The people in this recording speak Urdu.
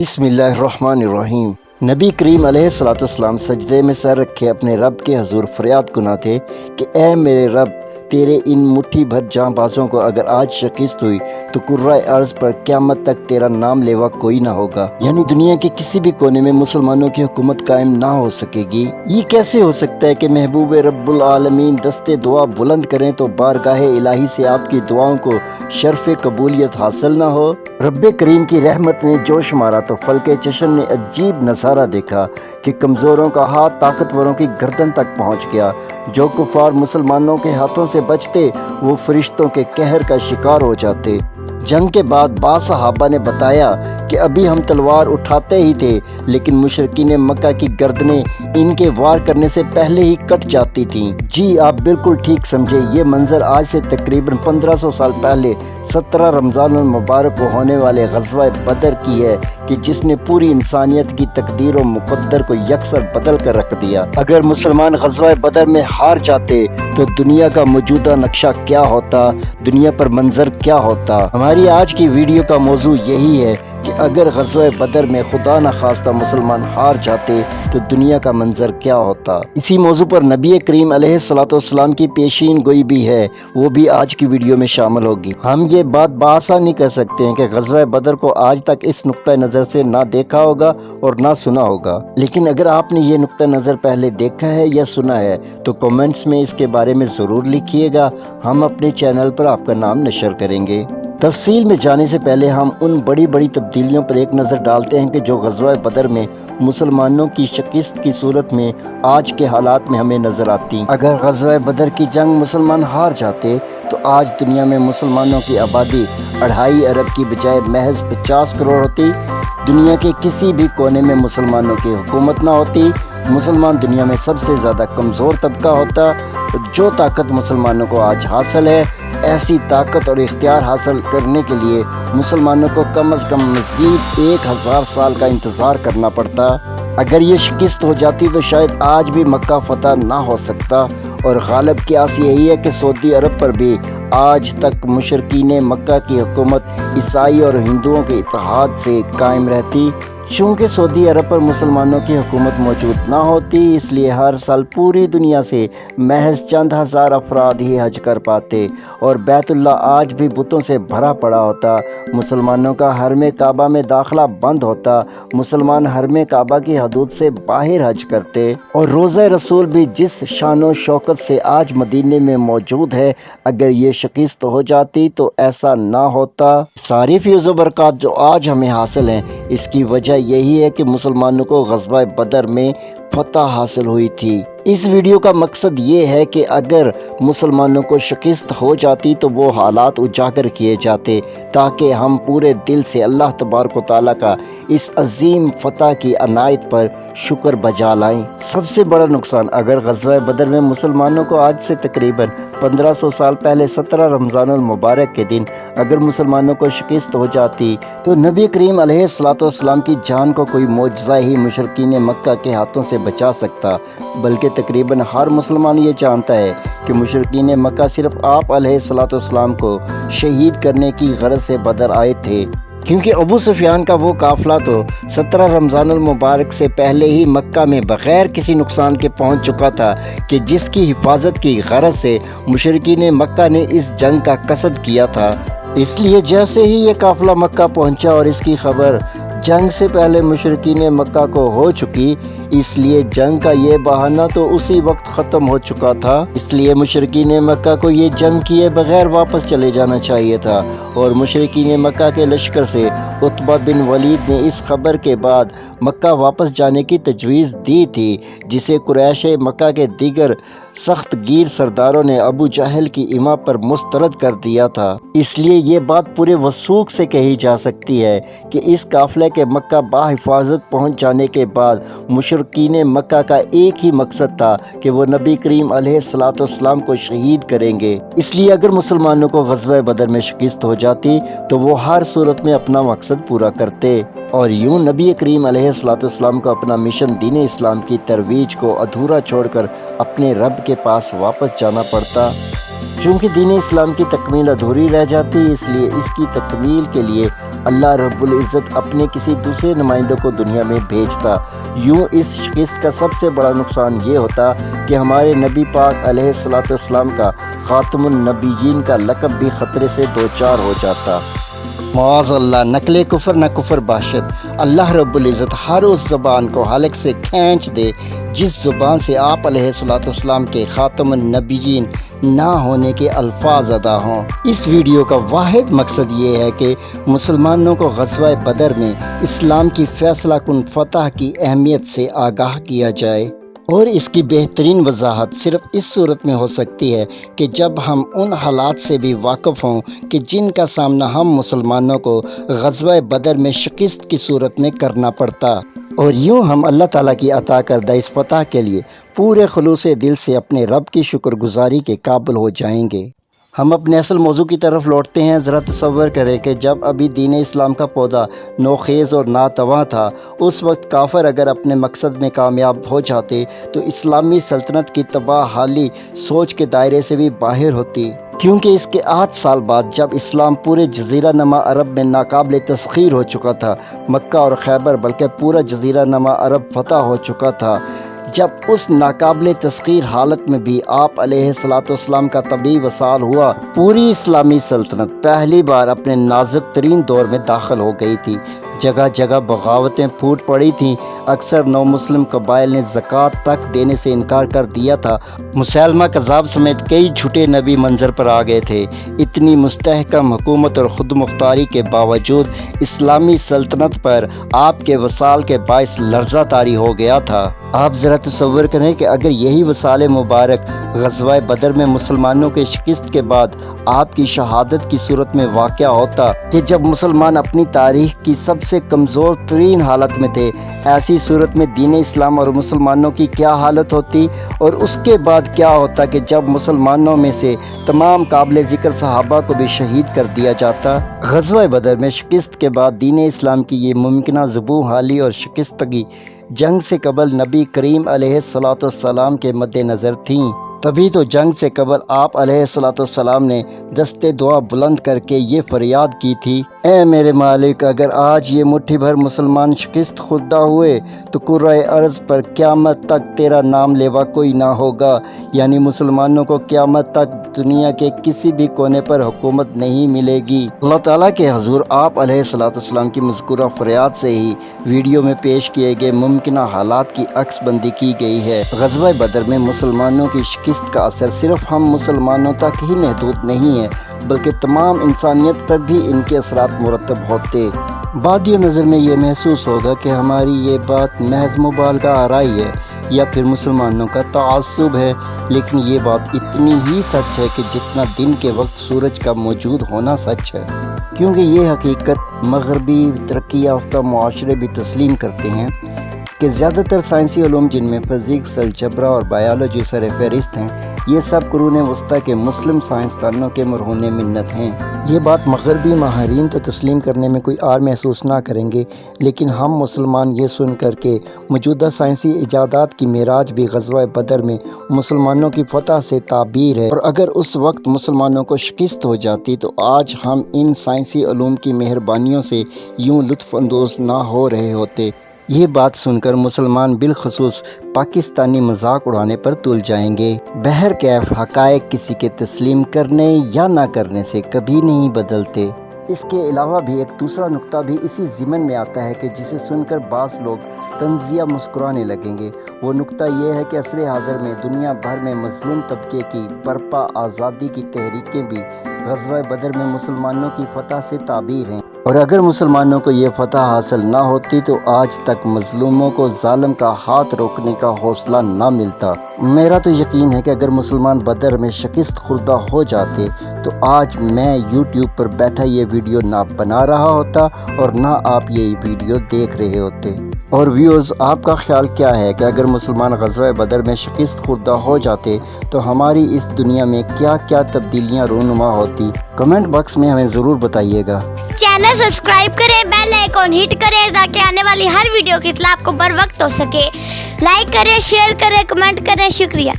بسم اللہ الرحمن الرحیم۔ نبی کریم علیہ السلام سجدے میں سر رکھے اپنے رب کے حضور فریاد گنا تھے کہ اے میرے رب، تیرے ان مٹھی بھر جاں بازوں کو اگر آج شکست ہوئی تو کرۂ ارض پر قیامت تک تیرا نام لیوا کوئی نہ ہوگا، یعنی دنیا کے کسی بھی کونے میں مسلمانوں کی حکومت قائم نہ ہو سکے گی۔ یہ کیسے ہو سکتا ہے کہ محبوب رب العالمین دستے دعا بلند کریں تو بارگاہ الہی سے آپ کی دعاؤں کو شرف قبولیت حاصل نہ ہو؟ رب کریم کی رحمت نے جوش مارا تو فلک چشم نے عجیب نظارہ دیکھا کہ کمزوروں کا ہاتھ طاقتوروں کی گردن تک پہنچ گیا۔ جو کفار مسلمانوں کے ہاتھوں سے بچتے وہ فرشتوں کے قہر کا شکار ہو جاتے۔ جنگ کے بعد بعض صحابہ نے بتایا کہ ابھی ہم تلوار اٹھاتے ہی تھے لیکن مشرکین مکہ کی گردنیں ان کے وار کرنے سے پہلے ہی کٹ جاتی تھیں۔ جی آپ بالکل ٹھیک سمجھے، یہ منظر آج سے تقریباً 1500 سال پہلے 17 رمضان المبارک کو ہونے والے غزوہ بدر کی ہے کہ جس نے پوری انسانیت کی تقدیر و مقدر کو یکسر بدل کر رکھ دیا۔ اگر مسلمان غزوہ بدر میں ہار جاتے تو دنیا کا موجودہ نقشہ کیا ہوتا، دنیا پر منظر کیا ہوتا؟ ہماری آج کی ویڈیو کا موضوع یہی ہے کہ اگر غزوہ بدر میں خدا نخواستہ مسلمان ہار جاتے تو دنیا کا منظر کیا ہوتا۔ اسی موضوع پر نبی کریم علیہ السلام کی پیشین گوئی بھی ہے، وہ بھی آج کی ویڈیو میں شامل ہوگی۔ ہم یہ بات بآسانی کہہ سکتے ہیں کہ غزوہ بدر کو آج تک اس نقطہ نظر سے نہ دیکھا ہوگا اور نہ سنا ہوگا، لیکن اگر آپ نے یہ نقطہ نظر پہلے دیکھا ہے یا سنا ہے تو کمنٹس میں اس کے بارے میں ضرور لکھیے گا، ہم اپنے چینل پر آپ کا نام نشر کریں گے۔ تفصیل میں جانے سے پہلے ہم ان بڑی بڑی تبدیلیوں پر ایک نظر ڈالتے ہیں کہ جو غزوہ بدر میں مسلمانوں کی شکست کی صورت میں آج کے حالات میں ہمیں نظر آتی۔ اگر غزوہ بدر کی جنگ مسلمان ہار جاتے تو آج دنیا میں مسلمانوں کی آبادی 2.5 ارب کی بجائے محض 50 کروڑ ہوتی، دنیا کے کسی بھی کونے میں مسلمانوں کی حکومت نہ ہوتی، مسلمان دنیا میں سب سے زیادہ کمزور طبقہ ہوتا۔ جو طاقت مسلمانوں کو آج حاصل ہے، ایسی طاقت اور اختیار حاصل کرنے کے لیے مسلمانوں کو کم از کم مزید 1000 سال کا انتظار کرنا پڑتا۔ اگر یہ شکست ہو جاتی تو شاید آج بھی مکہ فتح نہ ہو سکتا، اور غالب قیاس یہی ہے کہ سعودی عرب پر بھی آج تک مشرکین مکہ کی حکومت عیسائی اور ہندوؤں کے اتحاد سے قائم رہتی۔ چونکہ سعودی عرب پر مسلمانوں کی حکومت موجود نہ ہوتی، اس لیے ہر سال پوری دنیا سے محض چند ہزار افراد ہی حج کر پاتے اور بیت اللہ آج بھی بتوں سے بھرا پڑا ہوتا۔ مسلمانوں کا حرم کعبہ میں داخلہ بند ہوتا، مسلمان حرم کعبہ کی حدود سے باہر حج کرتے، اور روضہ رسول بھی جس شان و شوکت سے آج مدینے میں موجود ہے، اگر یہ شکست ہو جاتی تو ایسا نہ ہوتا۔ ساری فیض و برکات جو آج ہمیں حاصل ہیں، اس کی وجہ یہی ہے کہ مسلمانوں کو غزوہ بدر میں فتح حاصل ہوئی تھی۔ اس ویڈیو کا مقصد یہ ہے کہ اگر مسلمانوں کو شکست ہو جاتی تو وہ حالات اجاگر کیے جاتے تاکہ ہم پورے دل سے اللہ تبارک و تعالیٰ کا اس عظیم فتح کی عنایت پر شکر بجا لائیں۔ سب سے بڑا نقصان اگر غزوہ بدر میں مسلمانوں کو آج سے تقریباً 1500 سال پہلے 17 رمضان المبارک کے دن اگر مسلمانوں کو شکست ہو جاتی تو نبی کریم علیہ السلام کی جان کو کوئی معجزہ ہی مشرکین مکہ کے ہاتھوں سے بچا سکتا، بلکہ تقریباً ہر مسلمان یہ جانتا ہے کہ مشرکین مکہ صرف آپ علیہ السلام کو شہید کرنے کی غرض سے بدر آئے تھے، کیونکہ ابو سفیان کا وہ قافلہ تو 17 رمضان المبارک سے پہلے ہی مکہ میں بغیر کسی نقصان کے پہنچ چکا تھا کہ جس کی حفاظت کی غرض سے مشرکین مکہ نے اس جنگ کا قصد کیا تھا۔ اس لیے جیسے ہی یہ قافلہ مکہ پہنچا اور اس کی خبر جنگ سے پہلے مشرکین مکہ کو ہو چکی، اس لیے جنگ کا یہ بہانہ تو اسی وقت ختم ہو چکا تھا، اس لیے مشرکین مکہ کو یہ جنگ کیے بغیر واپس چلے جانا چاہیے تھا، اور مشرکین مکہ کے لشکر سے عتبہ بن ولید نے اس خبر کے بعد مکہ واپس جانے کی تجویز دی تھی، جسے قریش مکہ کے دیگر سخت گیر سرداروں نے ابو جہل کی ایما پر مسترد کر دیا تھا۔ اس لیے یہ بات پورے وثوق سے کہی جا سکتی ہے کہ اس قافلے کے مکہ بحفاظت پہنچ جانے کے بعد مشرکین مکہ کا ایک ہی مقصد تھا کہ وہ نبی کریم علیہ السلام کو شہید کریں گے۔ اس لیے اگر مسلمانوں کو غزوہ بدر میں شکست ہو جاتی تو وہ ہر صورت میں اپنا مقصد پورا کرتے، اور یوں نبی کریم علیہ السلام کو اپنا مشن دین اسلام کی ترویج کو ادھورا چھوڑ کر اپنے رب کے پاس واپس جانا پڑتا۔ چونکہ دین اسلام کی تکمیل ادھوری رہ جاتی، اس لیے اس کی تکمیل کے لیے اللہ رب العزت اپنے کسی دوسرے نمائندوں کو دنیا میں بھیجتا۔ یوں اس شکست کا سب سے بڑا نقصان یہ ہوتا کہ ہمارے نبی پاک علیہ السلام کا خاتم النبیین کا لقب بھی خطرے سے دوچار ہو جاتا۔ معاذ اللہ، نقل کفر نہ کفر باشد، اللہ رب العزت ہر اس زبان کو حلق سے کھینچ دے جس زبان سے آپ علیہ السلام کے خاتم النبیین نہ ہونے کے الفاظ ادا ہوں۔ اس ویڈیو کا واحد مقصد یہ ہے کہ مسلمانوں کو غزوہ بدر میں اسلام کی فیصلہ کن فتح کی اہمیت سے آگاہ کیا جائے، اور اس کی بہترین وضاحت صرف اس صورت میں ہو سکتی ہے کہ جب ہم ان حالات سے بھی واقف ہوں کہ جن کا سامنا ہم مسلمانوں کو غزوہ بدر میں شکست کی صورت میں کرنا پڑتا، اور یوں ہم اللہ تعالیٰ کی عطا کردہ اس فتح کے لیے پورے خلوص دل سے اپنے رب کی شکر گزاری کے قابل ہو جائیں گے۔ ہم اپنے اصل موضوع کی طرف لوٹتے ہیں۔ ذرا تصور کریں کہ جب ابھی دین اسلام کا پودا نوخیز اور ناتواں تھا، اس وقت کافر اگر اپنے مقصد میں کامیاب ہو جاتے تو اسلامی سلطنت کی تباہ حالی سوچ کے دائرے سے بھی باہر ہوتی، کیونکہ اس کے 8 سال بعد جب اسلام پورے جزیرہ نما عرب میں ناقابل تسخیر ہو چکا تھا، مکہ اور خیبر بلکہ پورا جزیرہ نما عرب فتح ہو چکا تھا، جب اس ناقابل تسخیر حالت میں بھی آپ علیہ السلام کا طبی وصال ہوا، پوری اسلامی سلطنت پہلی بار اپنے نازک ترین دور میں داخل ہو گئی تھی۔ جگہ جگہ بغاوتیں پھوٹ پڑی تھیں، اکثر نو مسلم قبائل نے زکوٰۃ تک دینے سے انکار کر دیا تھا، مسیلمہ کذاب سمیت کئی جھوٹے نبی منظر پر آ گئے تھے۔ اتنی مستحکم حکومت اور خود مختاری کے باوجود اسلامی سلطنت پر آپ کے وصال کے باعث لرزہ طاری ہو گیا تھا۔ آپ ذرا تصور کریں کہ اگر یہی وصال مبارک غزوہ بدر میں مسلمانوں کے شکست کے بعد آپ کی شہادت کی صورت میں واقع ہوتا، کہ جب مسلمان اپنی تاریخ کی سب سے کمزور ترین حالت میں تھے، ایسی صورت میں دین اسلام اور مسلمانوں کی کیا حالت ہوتی، اور اس کے بعد کیا ہوتا کہ جب مسلمانوں میں سے تمام قابل ذکر صحابہ کو بھی شہید کر دیا جاتا۔ غزوہ بدر میں شکست کے بعد دین اسلام کی یہ ممکنہ ذبح حالی اور شکستگی جنگ سے قبل نبی کریم علیہ السلام کے مد نظر تھیں۔ تبھی تو جنگ سے قبل آپ علیہ السلام نے دست دعا بلند کر کے یہ فریاد کی تھی، اے میرے مالک، اگر آج یہ مٹھی بھر مسلمان شکست خوردہ ہوئے تو کرۂ ارض پر قیامت تک تیرا نام لیوا کوئی نہ ہوگا، یعنی مسلمانوں کو قیامت تک دنیا کے کسی بھی کونے پر حکومت نہیں ملے گی۔ اللہ تعالیٰ کے حضور آپ علیہ السلام کی مذکورہ فریاد سے ہی ویڈیو میں پیش کیے گئے ممکنہ حالات کی عکس بندی کی گئی ہے۔ غزوہ بدر میں مسلمانوں کی شکست کا اثر صرف ہم مسلمانوں تک ہی محدود نہیں ہے، بلکہ تمام انسانیت پر بھی ان کے اثرات مرتب ہوتے۔ بادی نظر میں یہ محسوس ہوگا کہ ہماری یہ بات محض مبالغہ آرائی ہے یا پھر مسلمانوں کا تعصب ہے، لیکن یہ بات اتنی ہی سچ ہے کہ جتنا دن کے وقت سورج کا موجود ہونا سچ ہے، کیونکہ یہ حقیقت مغربی ترقی یافتہ معاشرے بھی تسلیم کرتے ہیں کہ زیادہ تر سائنسی علوم جن میں فزکس، الجبرا اور بائیولوجی سر فہرست ہیں، یہ سب قرون وسطیٰ کے مسلم سائنسدانوں کے مرہون منت ہیں۔ یہ بات مغربی ماہرین تو تسلیم کرنے میں کوئی آر محسوس نہ کریں گے، لیکن ہم مسلمان یہ سن کر کے موجودہ سائنسی ایجادات کی معراج بھی غزوہ بدر میں مسلمانوں کی فتح سے تعبیر ہے، اور اگر اس وقت مسلمانوں کو شکست ہو جاتی تو آج ہم ان سائنسی علوم کی مہربانیوں سے یوں لطف اندوز نہ ہو رہے ہوتے۔ یہ بات سن کر مسلمان بالخصوص پاکستانی مذاق اڑانے پر تل جائیں گے۔ بہرکیف حقائق کسی کے تسلیم کرنے یا نہ کرنے سے کبھی نہیں بدلتے۔ اس کے علاوہ بھی ایک دوسرا نقطہ بھی اسی ضمن میں آتا ہے کہ جسے سن کر بعض لوگ طنزیہ مسکرانے لگیں گے۔ وہ نقطہ یہ ہے کہ عصر حاضر میں دنیا بھر میں مظلوم طبقے کی برپا آزادی کی تحریکیں بھی غزوہ بدر میں مسلمانوں کی فتح سے تعبیر ہیں، اور اگر مسلمانوں کو یہ فتح حاصل نہ ہوتی تو آج تک مظلوموں کو ظالم کا ہاتھ روکنے کا حوصلہ نہ ملتا۔ میرا تو یقین ہے کہ اگر مسلمان بدر میں شکست خوردہ ہو جاتے تو آج میں یوٹیوب پر بیٹھا یہ ویڈیو نہ بنا رہا ہوتا اور نہ آپ یہ ویڈیو دیکھ رہے ہوتے۔ اور ویورز، آپ کا خیال کیا ہے کہ اگر مسلمان غزوہ بدر میں شکست خوردہ ہو جاتے تو ہماری اس دنیا میں کیا کیا تبدیلیاں رونما ہوتی؟ کمنٹ باکس میں ہمیں ضرور بتائیے گا۔ چینل سبسکرائب کریں، بیل آئیکن ہٹ کریں تاکہ آنے والی ہر ویڈیو کی اطلاع آپ کو بر وقت ہو سکے۔ لائک کریں، شیئر کریں، کمنٹ کریں۔ شکریہ۔